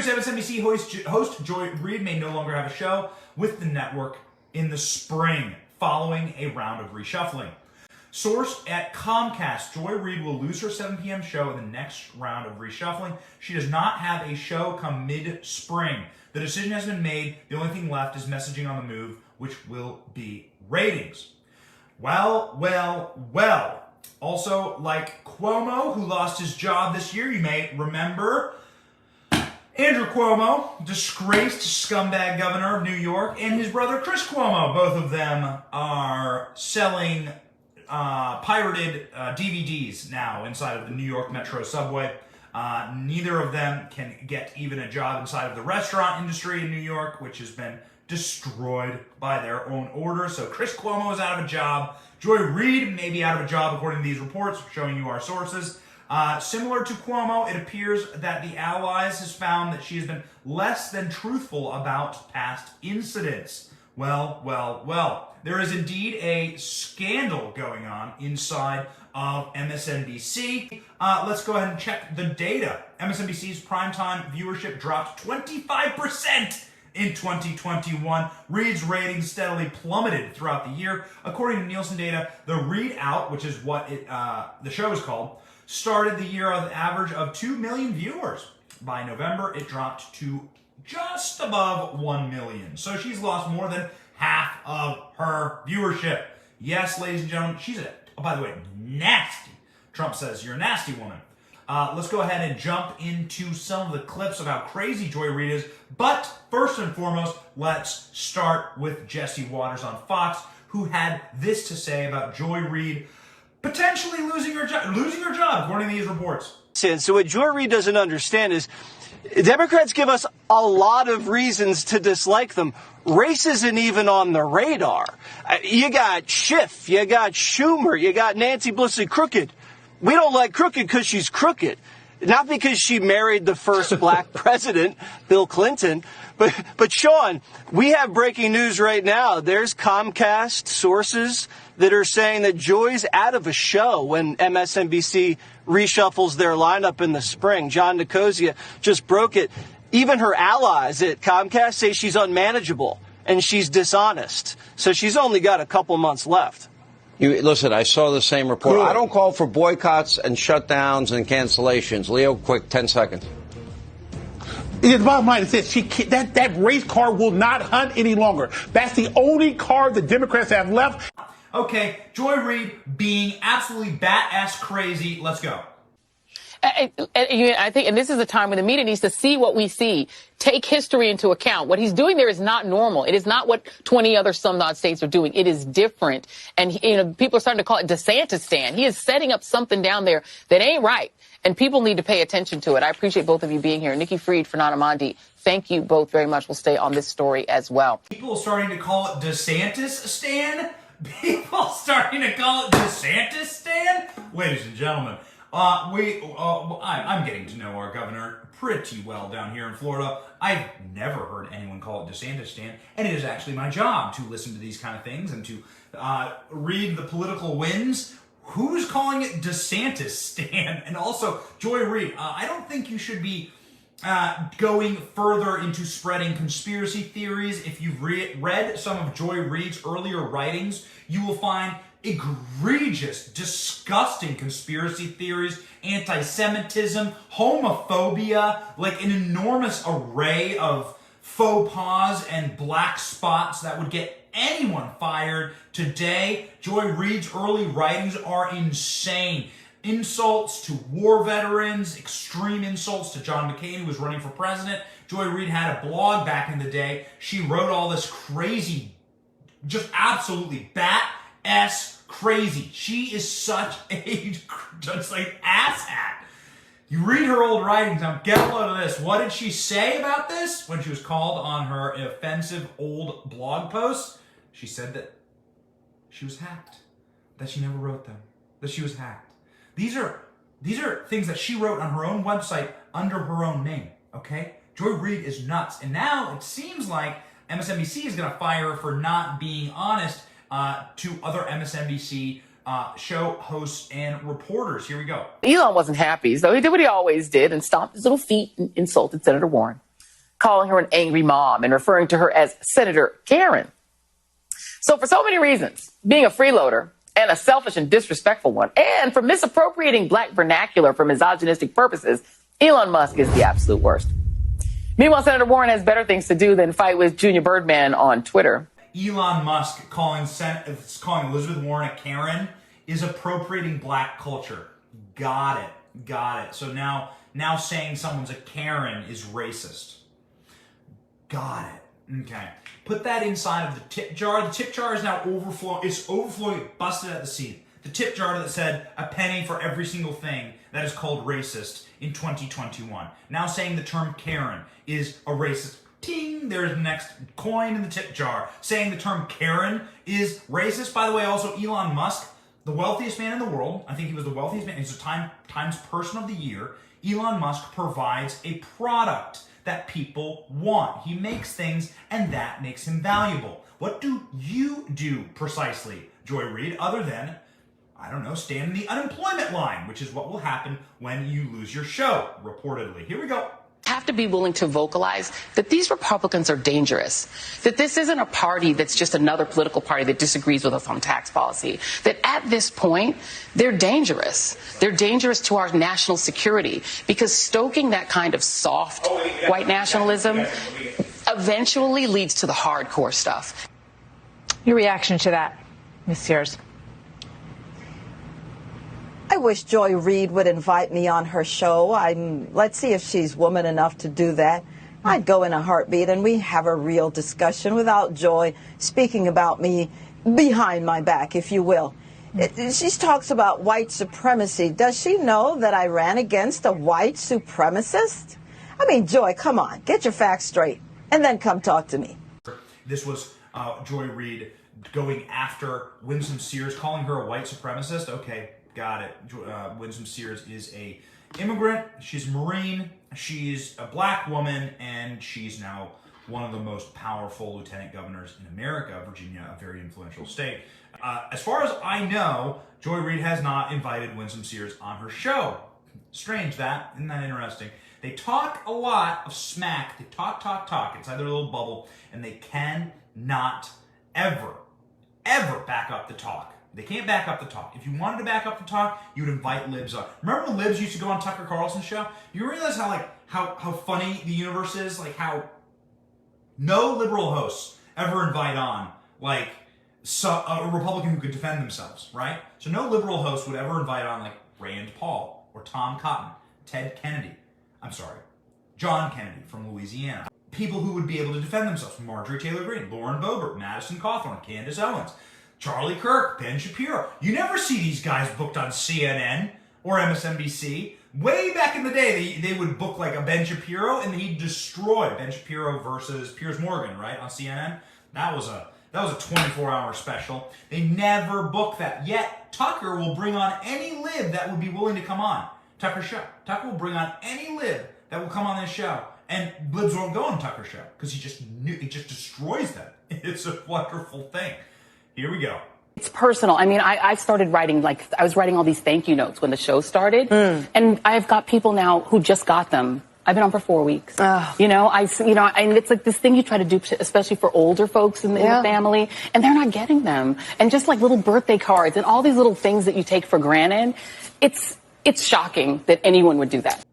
MSNBC host Joy Reid may no longer have a show with the network in the spring following a round of reshuffling. Source at Comcast, Joy Reid will lose her 7 p.m. show in the next round of reshuffling. She does not have a show come mid-spring. The decision has been made. The only thing left is messaging on the move, which will be ratings. Well. Also, like Cuomo, who lost his job this year, you may remember Andrew Cuomo, disgraced scumbag governor of New York, and his brother Chris Cuomo. Both of them are selling pirated DVDs now inside of the New York Metro subway. Neither of them can get even a job inside of the restaurant industry in New York, which has been destroyed by their own order. So Chris Cuomo is out of a job. Joy Reid may be out of a job according to these reports, showing you our sources. Similar to Cuomo, it appears that the Allies has found that she has been less than truthful about past incidents. Well. There is indeed a scandal going on inside of MSNBC. Let's go ahead and check the data. MSNBC's primetime viewership dropped 25% in 2021. Reid's ratings steadily plummeted throughout the year. According to Nielsen data, the Reid Out, which is what the show is called, started the year with an average of 2 million viewers. By November, it dropped to just above 1 million. So she's lost more than half of her viewership. Yes, ladies and gentlemen, she's by the way, nasty. Trump says you're a nasty woman. Let's go ahead and jump into some of the clips of how crazy Joy Reid is. But first and foremost, let's start with Jesse Waters on Fox, who had this to say about Joy Reid potentially losing her job, according to these reports. So what Joy Reid doesn't understand is Democrats give us a lot of reasons to dislike them. Race isn't even on the radar. You got Schiff, you got Schumer, you got Nancy Pelosi crooked. We don't like crooked because she's crooked. Not because she married the first black president, Bill Clinton. But Sean, we have breaking news right now. There's Comcast sources that are saying that Joy's out of a show when MSNBC reshuffles their lineup in the spring. John Nicosia just broke it. Even her allies at Comcast say she's unmanageable and she's dishonest. So she's only got a couple months left. Listen, I saw the same report. Good. I don't call for boycotts and shutdowns and cancellations. Leo, quick, 10 seconds. The bottom line is this: that race card will not hunt any longer. That's the only card the Democrats have left. Okay, Joy Reid being absolutely bat-ass crazy. Let's go. I think, and this is a time when the media needs to see what we see, take history into account. What he's doing there is not normal. It is not what 20 other some odd states are doing. It is different. And, people are starting to call it DeSantis-stan. He is setting up something down there that ain't right. And people need to pay attention to it. I appreciate both of you being here. Nikki Fried, Fernanda Mondi, thank you both very much. We'll stay on this story as well. People starting to call it DeSantis-stan? People starting to call it DeSantis-stan? Ladies and gentlemen, I'm getting to know our governor pretty well down here in Florida. I've never heard anyone call it DeSantis-stan, and it is actually my job to listen to these kind of things and to read the political winds. Who's calling it DeSantis-stan? And also, Joy Reid, I don't think you should be going further into spreading conspiracy theories. If you've read some of Joy Reid's earlier writings, you will find egregious, disgusting conspiracy theories, anti-Semitism, homophobia, like an enormous array of faux pas and black spots that would get anyone fired. Today, Joy Reid's early writings are insane. Insults to war veterans, extreme insults to John McCain, who was running for president. Joy Reid had a blog back in the day. She wrote all this crazy, just absolutely bat-ass crazy. She is such a just like asshat. You read her old writings. Now get a load of this. What did she say about this when she was called on her offensive old blog posts? She said that she was hacked, that she never wrote them, that she was hacked. These are things that she wrote on her own website under her own name, okay? Joy Reid is nuts. And now it seems like MSNBC is going to fire her for not being honest to other MSNBC show hosts and reporters. Here we go. Elon wasn't happy, so he did what he always did and stomped his little feet and insulted Senator Warren. calling her an angry mom and referring to her as Senator Karen. So for so many reasons, being a freeloader and a selfish and disrespectful one, and for misappropriating black vernacular for misogynistic purposes, Elon Musk is the absolute worst. Meanwhile, Senator Warren has better things to do than fight with Junior Birdman on Twitter. Elon Musk calling Elizabeth Warren a Karen is appropriating black culture. Got it. So now saying someone's a Karen is racist. Got it. Okay. Put that inside of the tip jar. The tip jar is now overflowing. It's overflowing, busted at the seams. The tip jar that said a penny for every single thing that is called racist in 2021. Now saying the term Karen is a racist. Ting, there's the next coin in the tip jar. Saying the term Karen is racist. By the way, also Elon Musk, the wealthiest man in the world. I think he was the wealthiest man. He's the Times Person of the Year. Elon Musk provides a product that people want. He makes things, and that makes him valuable. What do you do precisely, Joy Reid, other than, I don't know, stand in the unemployment line, which is what will happen when you lose your show, reportedly. Here we go. Have to be willing to vocalize that these Republicans are dangerous, that this isn't a party that's just another political party that disagrees with us on tax policy, that at this point, they're dangerous. They're dangerous to our national security because stoking that kind of soft white nationalism eventually leads to the hardcore stuff. Your reaction to that, Ms. Sears? I wish Joy Reid would invite me on her show. Let's see if she's woman enough to do that. I'd go in a heartbeat and we have a real discussion without Joy speaking about me behind my back, if you will. She talks about white supremacy. Does she know that I ran against a white supremacist? I mean, Joy, come on, get your facts straight and then come talk to me. This was Joy Reid going after Winsome Sears, calling her a white supremacist. Okay. Got it. Winsome Sears is a immigrant. She's Marine. She's a black woman, and she's now one of the most powerful lieutenant governors in America, Virginia, a very influential state. As far as I know, Joy Reid has not invited Winsome Sears on her show. Strange that. Isn't that interesting? They talk a lot of smack. They talk inside their little bubble, and they cannot ever back up the talk. They can't back up the talk. If you wanted to back up the talk, you would invite libs on. Remember when libs used to go on Tucker Carlson's show? You realize how funny the universe is? Like how no liberal hosts ever invite on like a Republican who could defend themselves, right? So no liberal host would ever invite on like Rand Paul or Tom Cotton, John Kennedy from Louisiana. People who would be able to defend themselves. Marjorie Taylor Greene, Lauren Boebert, Madison Cawthorn, Candace Owens, Charlie Kirk, Ben Shapiro. You never see these guys booked on CNN or MSNBC. Way back in the day, they would book like a Ben Shapiro and he'd destroy Ben Shapiro versus Piers Morgan, right, on CNN. That was a 24-hour special. They never book that. Yet Tucker will bring on any lib that would be willing to come on Tucker's show. Tucker will bring on any lib that will come on this show, and libs won't go on Tucker's show because he just destroys them. It's a wonderful thing. Here we go. It's personal. I mean, I started writing, I was writing all these thank you notes when the show started. And I've got people now who just got them. I've been on for 4 weeks. And it's like this thing you try to do, especially for older folks in the family, and they're not getting them. And just like little birthday cards and all these little things that you take for granted, it's shocking that anyone would do that.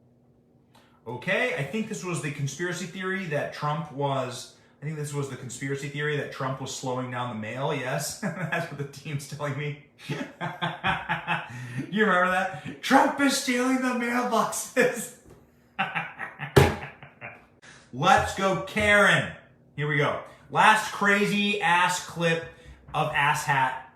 Okay, I think this was the conspiracy theory that Trump was slowing down the mail, yes? That's what the team's telling me. You remember that? Trump is stealing the mailboxes. Let's go, Karen. Here we go. Last crazy ass clip of ass hat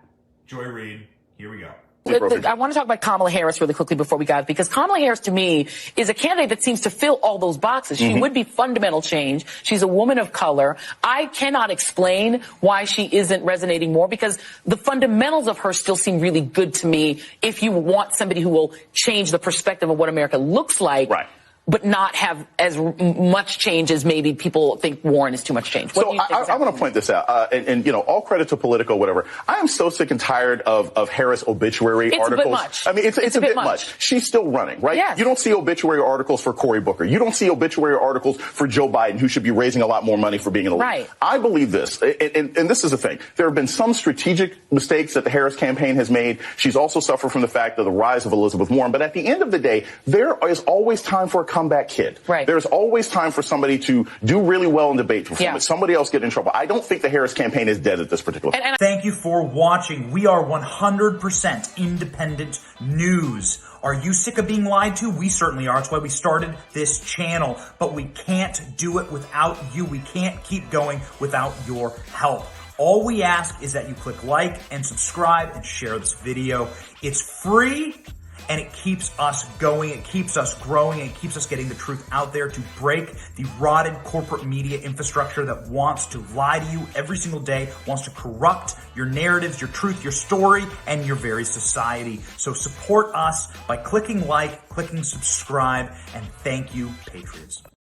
Joy Reid. Here we go. I want to talk about Kamala Harris really quickly before we go, because Kamala Harris, to me, is a candidate that seems to fill all those boxes. She would be fundamental change. She's a woman of color. I cannot explain why she isn't resonating more, because the fundamentals of her still seem really good to me if you want somebody who will change the perspective of what America looks like. Right. but not have as much change as maybe people think Warren is too much change? What do you think I want to point this out, and you know, all credit to Politico, whatever. I am so sick and tired of Harris obituary articles. A bit much. I mean, it's a bit much. She's still running, right? Yes. You don't see obituary articles for Cory Booker. You don't see obituary articles for Joe Biden, who should be raising a lot more money for being in the league. Right. I believe this, and this is the thing. There have been some strategic mistakes that the Harris campaign has made. She's also suffered from the fact of the rise of Elizabeth Warren. But at the end of the day, there is always time for a comeback kid. Right. There's always time for somebody to do really well in debate before somebody else get in trouble. I don't think the Harris campaign is dead at this particular point. Thank you for watching. We are 100% independent news. Are you sick of being lied to? We certainly are. That's why we started this channel. But we can't do it without you. We can't keep going without your help. All we ask is that you click like and subscribe and share this video. It's free. And it keeps us going, it keeps us growing, and it keeps us getting the truth out there to break the rotted corporate media infrastructure that wants to lie to you every single day, wants to corrupt your narratives, your truth, your story, and your very society. So support us by clicking like, clicking subscribe, and thank you, Patriots.